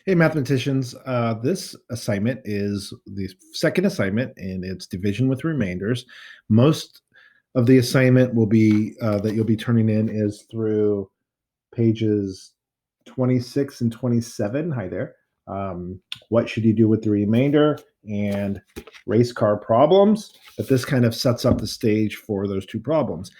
Hey, mathematicians, this assignment is the second assignment and it's division with remainders. Most of the assignment will be that you'll be turning in is through pages 26 and 27. Hi there. What should you do with the remainder and race car problems? But this kind of sets up the stage for those two problems.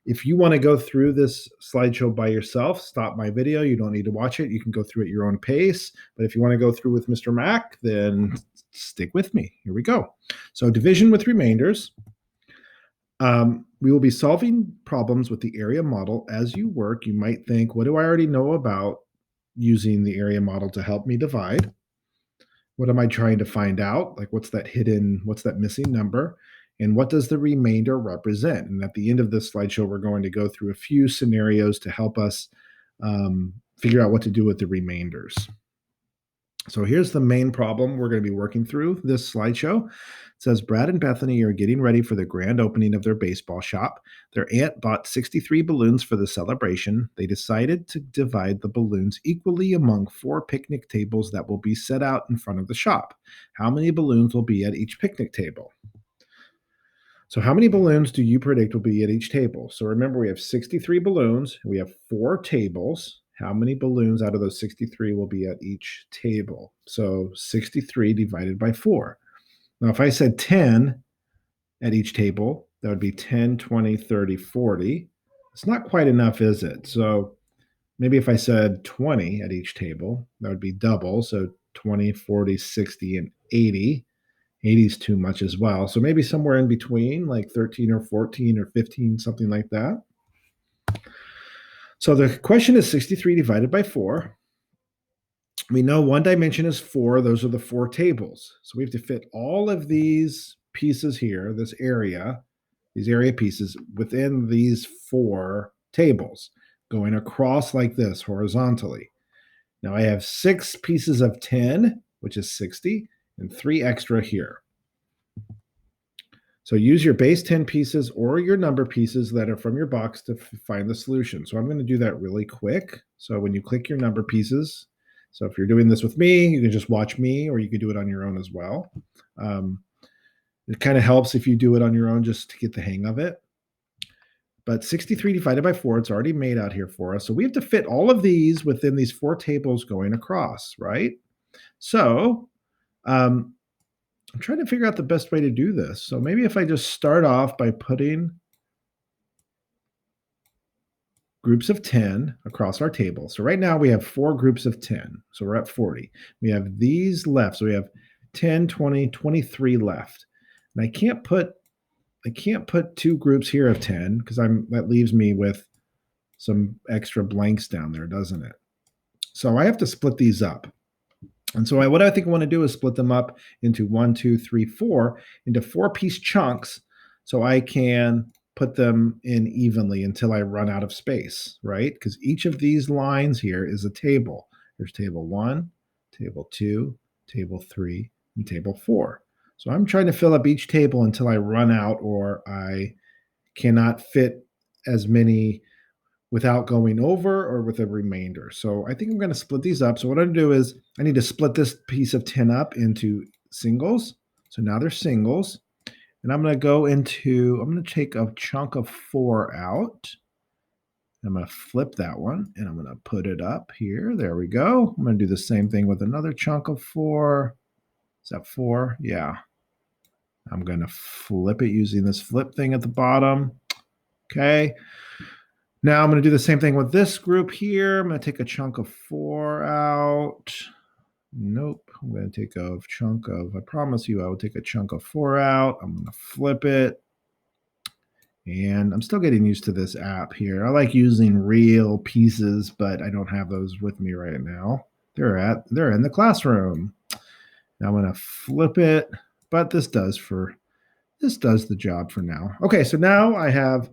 If you want to go through this slideshow by yourself, stop my video. You don't need to watch it. You can go through at your own pace. But if you want to go through with Mr. Mac, then stick with me. Here we go. So division with remainders. We will be solving problems with the area model as you work. You might think, what do I already know about using the area model to help me divide? What am I trying to find out? Like, what's that missing number? And what does the remainder represent? And at the end of this slideshow, we're going to go through a few scenarios to help us figure out what to do with the remainders. So here's the main problem we're going to be working through this slideshow. It says Brad and Bethany are getting ready for the grand opening of their baseball shop. Their aunt bought 63 balloons for the celebration. They decided to divide the balloons equally among 4 picnic tables that will be set out in front of the shop. How many balloons will be at each picnic table? So how many balloons do you predict will be at each table? So remember, we have 63 balloons. We have 4 tables. How many balloons out of those 63 will be at each table? So 63 divided by 4. Now, if I said 10 at each table, that would be 10, 20, 30, 40. It's not quite enough, is it? So maybe if I said 20 at each table, that would be double. So 20, 40, 60, and 80. 80 is too much as well. So maybe somewhere in between, like 13 or 14 or 15, something like that. So the question is 63 divided by 4. We know one dimension is 4. Those are the 4 tables. So we have to fit all of these pieces here, these area pieces, within these 4 tables, going across like this horizontally. Now I have 6 pieces of 10, which is 60, and 3 extra here. So use your base 10 pieces or your number pieces that are from your box to find the solution. So I'm going to do that really quick. So when you click your number pieces, so if you're doing this with me, you can just watch me, or you can do it on your own as well. It kind of helps if you do it on your own just to get the hang of it. But 63 divided by 4, it's already made out here for us. So we have to fit all of these within these 4 tables going across, right? So I'm trying to figure out the best way to do this. So maybe if I just start off by putting groups of 10 across our table. So right now we have 4 groups of 10. So we're at 40. We have these left. So we have 10, 20, 23 left. And I can't put 2 groups here of 10 because that leaves me with some extra blanks down there, doesn't it? So I have to split these up. And so what I think I want to do is split them up into 1, 2, 3, 4 into 4-piece chunks so I can put them in evenly until I run out of space, right? Because each of these lines here is a table. There's table 1, table 2, table 3, and table 4. So I'm trying to fill up each table until I run out or I cannot fit as many without going over or with a remainder. So I think I'm going to split these up. So what I'm going to do is I need to split this piece of 10 up into singles. So now they're singles. And I'm going to take a chunk of 4 out. I'm going to flip that one and I'm going to put it up here. There we go. I'm going to do the same thing with another chunk of 4. Is that 4? Yeah. I'm going to flip it using this flip thing at the bottom. Okay. Now I'm going to do the same thing with this group here. I'm going to take a chunk of 4 out. Nope. I'm going to take a chunk of, I promise you I will take a chunk of 4 out. I'm going to flip it. And I'm still getting used to this app here. I like using real pieces, but I don't have those with me right now. They're in the classroom. Now I'm going to flip it, but this does the job for now. Okay, so now I have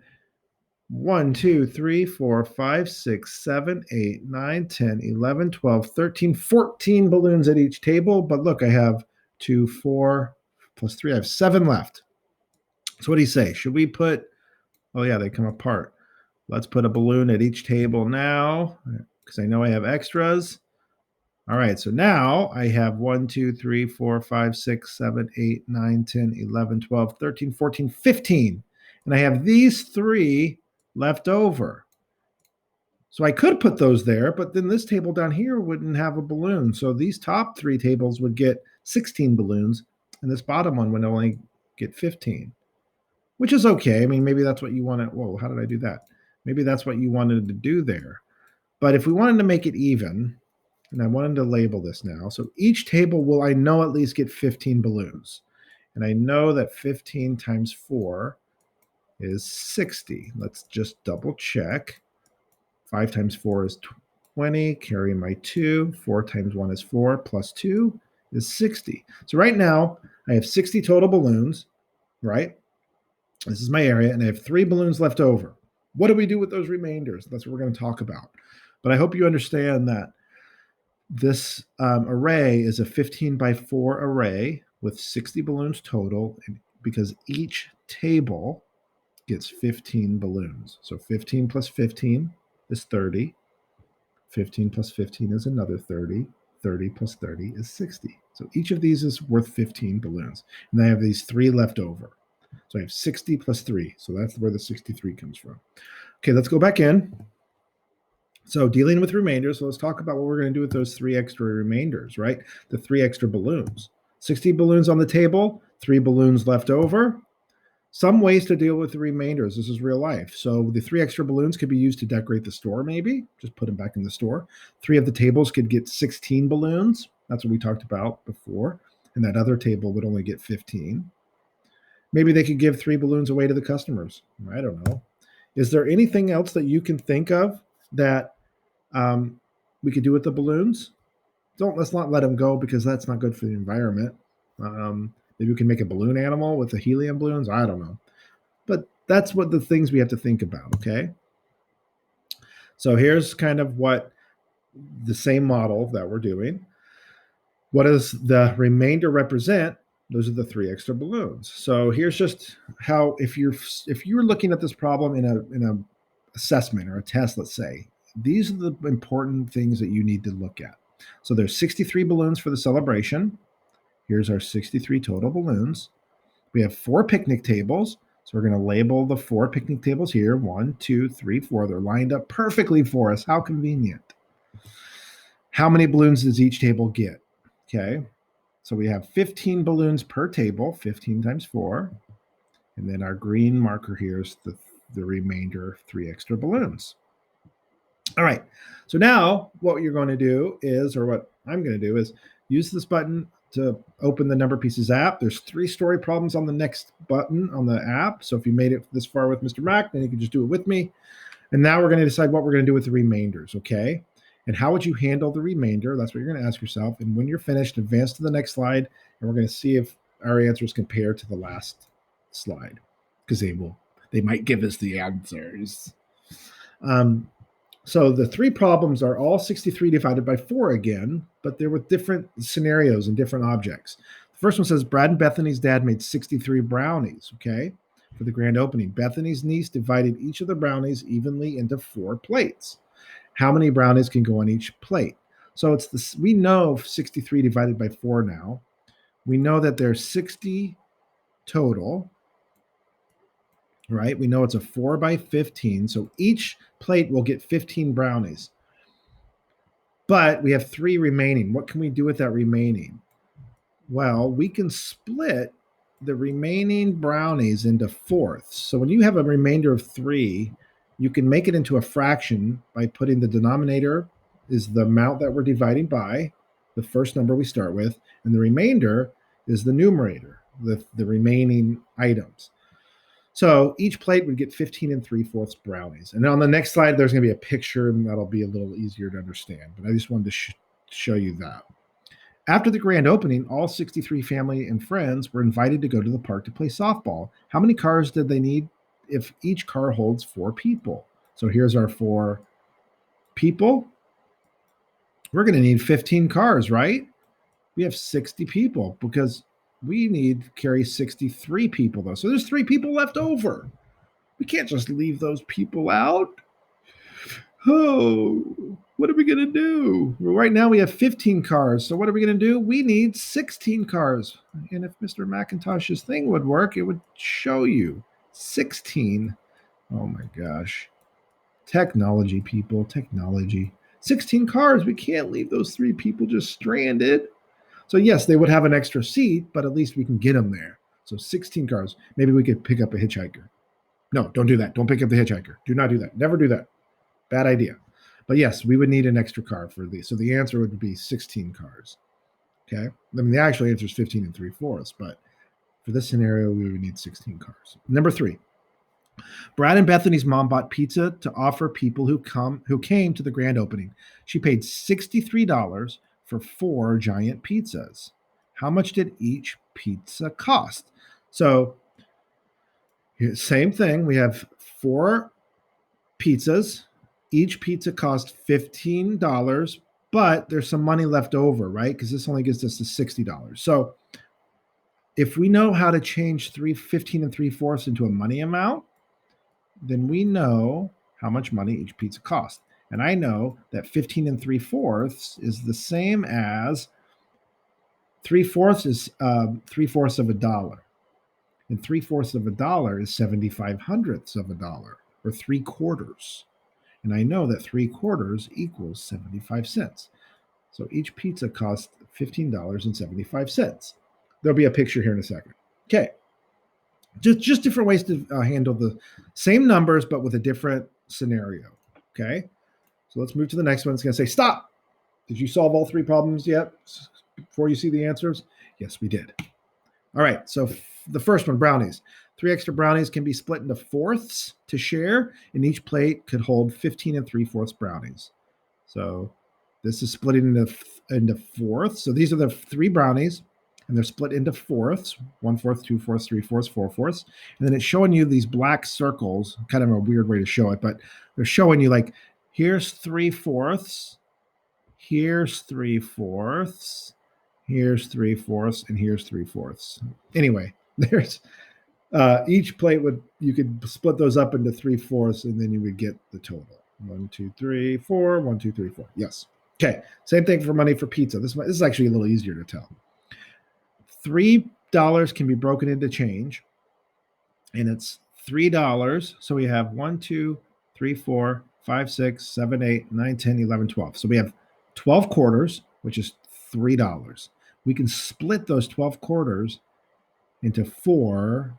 1, 2, 3, 4, 5, 6, 7, 8, 9, 10, 11, 12, 13, 14 balloons at each table. But look, I have 2, 4 plus 3. I have 7 left. So what do you say? Should we put, oh yeah, they come apart. Let's put a balloon at each table now because I know I have extras. All right, so now I have 1, 2, 3, 4, 5, 6, 7, 8, 9, 10, 11, 12, 13, 14, 15. And I have these three left over. So I could put those there, but then this table down here wouldn't have a balloon. So these top three tables would get 16 balloons, and this bottom one would only get 15, which is okay. I mean, maybe that's what you wanted. Whoa, how did I do that? Maybe that's what you wanted to do there. But if we wanted to make it even, and I wanted to label this now, so each table will, I know, at least get 15 balloons. And I know that 15 times 4 is 60. Let's just double check. 5 times 4 is 20, carry my 2. 4 times 1 is 4, plus 2 is 60. So right now, I have 60 total balloons, right? This is my area, and I have 3 balloons left over. What do we do with those remainders? That's what we're going to talk about. But I hope you understand that this array is a 15 by 4 array with 60 balloons total, because each table gets 15 balloons. So 15 plus 15 is 30. 15 plus 15 is another 30. 30 plus 30 is 60. So each of these is worth 15 balloons. And I have these 3 left over. So I have 60 plus 3. So that's where the 63 comes from. Okay, let's go back in. So dealing with remainders, so let's talk about what we're going to do with those 3 extra remainders, right? The 3 extra balloons. 60 balloons on the table, 3 balloons left over. Some ways to deal with the remainders. This is real life. So the 3 extra balloons could be used to decorate the store, maybe. Just put them back in the store. 3 of the tables could get 16 balloons. That's what we talked about before. And that other table would only get 15. Maybe they could give 3 balloons away to the customers. I don't know. Is there anything else that you can think of that we could do with the balloons? Let's not let them go, because that's not good for the environment. Maybe we can make a balloon animal with the helium balloons. I don't know. But that's what the things we have to think about, okay? So here's kind of what the same model that we're doing. What does the remainder represent? Those are the 3 extra balloons. So here's just how, if you're looking at this problem in a assessment or a test, let's say, these are the important things that you need to look at. So there's 63 balloons for the celebration. Here's our 63 total balloons. We have 4 picnic tables. So we're going to label the 4 picnic tables here. 1, 2, 3, 4. They're lined up perfectly for us. How convenient. How many balloons does each table get? Okay. So we have 15 balloons per table, 15 times 4. And then our green marker here is the remainder, 3 extra balloons. All right. So now what you're going to do is, or what I'm going to do is, use this button to open the Number Pieces app. There's 3 story problems on the next button on the app. So if you made it this far with Mr. Mac, then you can just do it with me. And now we're going to decide what we're going to do with the remainders, okay? And how would you handle the remainder? That's what you're going to ask yourself. And when you're finished, advance to the next slide, and we're going to see if our answers compare to the last slide, because they might give us the answers. So the 3 problems are all 63 divided by 4 again, but they're with different scenarios and different objects. The first one says Brad and Bethany's dad made 63 brownies, okay, for the grand opening. Bethany's niece divided each of the brownies evenly into 4 plates. How many brownies can go on each plate? So it's this. We know 63 divided by 4 now. We know that there's 60 total, right? We know it's a 4 by 15. So each plate will get 15 brownies. But we have 3 remaining. What can we do with that remaining? Well, we can split the remaining brownies into fourths. So when you have a remainder of 3, you can make it into a fraction by putting the denominator is the amount that we're dividing by, the first number we start with, and the remainder is the numerator, the remaining items. So each plate would get 15 3/4 brownies. And on the next slide, there's going to be a picture, and that'll be a little easier to understand. But I just wanted to show you that. After the grand opening, all 63 family and friends were invited to go to the park to play softball. How many cars did they need if each car holds 4 people? So here's our 4 people. We're going to need 15 cars, right? We have 60 people because we need to carry 63 people, though. So there's 3 people left over. We can't just leave those people out. Oh. What are we going to do? Well, right now we have 15 cars. So what are we going to do? We need 16 cars. And if Mr. McIntosh's thing would work, it would show you 16. Oh my gosh. Technology, people, technology. 16 cars. We can't leave those 3 people just stranded. So yes, they would have an extra seat, but at least we can get them there. So 16 cars. Maybe we could pick up a hitchhiker. No, don't do that. Don't pick up the hitchhiker. Do not do that. Never do that. Bad idea. But yes, we would need an extra car for these. So the answer would be 16 cars. Okay. I mean, the actual answer is 15 and 3/4, but for this scenario, we would need 16 cars. Number 3. Brad and Bethany's mom bought pizza to offer people who came to the grand opening. She paid $63 for 4 giant pizzas. How much did each pizza cost? So, same thing. We have 4 pizzas. Each pizza cost $15, but there's some money left over, right? Because this only gets us to $60. So, if we know how to change 15 and 3/4 into a money amount, then we know how much money each pizza costs. And I know that 15 and 3/4 is the same as 3/4 is 3/4 of a dollar. And 3/4 of a dollar is 75/100ths of a dollar, or 3/4. And I know that 3/4 equals 75 cents. So each pizza costs $15.75. There'll be a picture here in a second. Okay. Just different ways to handle the same numbers, but with a different scenario. Okay. So let's move to the next one. It's going to say, stop. Did you solve all 3 problems yet before you see the answers? Yes, we did. All right. So the first one, brownies. 3 extra brownies can be split into fourths to share, and each plate could hold 15 and 3/4 brownies. So this is splitting into fourths. So these are the 3 brownies, and they're split into fourths: 1/4, 2/4, 3/4, 4/4. And then it's showing you these black circles, kind of a weird way to show it, but they're showing you like, here's 3/4, here's 3/4, here's 3/4, and here's 3/4. Anyway, there's each plate you could split those up into 3/4, and then you would get the total. 1, 2, 3, 4, 1, 2, 3, 4. Yes. Okay. Same thing for money for pizza. This is actually a little easier to tell. $3 can be broken into change, and it's $3. So we have 1, 2, 3, 4, 5, 6, 7, 8, 9, 10, 11, 12. So we have 12 quarters, which is $3. We can split those 12 quarters into 4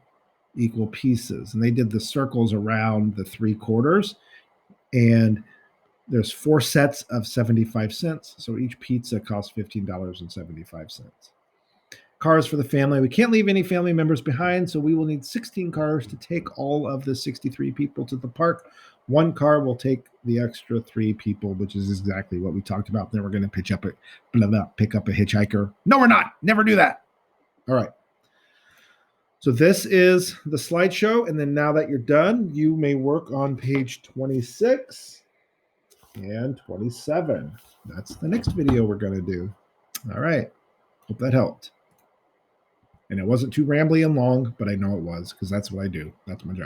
equal pieces. And they did the circles around the 3/4. And there's 4 sets of 75 cents. So each pizza costs $15.75. Cars for the family. We can't leave any family members behind, so we will need 16 cars to take all of the 63 people to the park. 1 car will take the extra 3 people, which is exactly what we talked about. Then we're going to pick up a hitchhiker. No, we're not. Never do that. All right. So this is the slideshow. And then now that you're done, you may work on page 26 and 27. That's the next video we're going to do. All right. Hope that helped. And it wasn't too rambly and long, but I know it was because that's what I do. That's my job.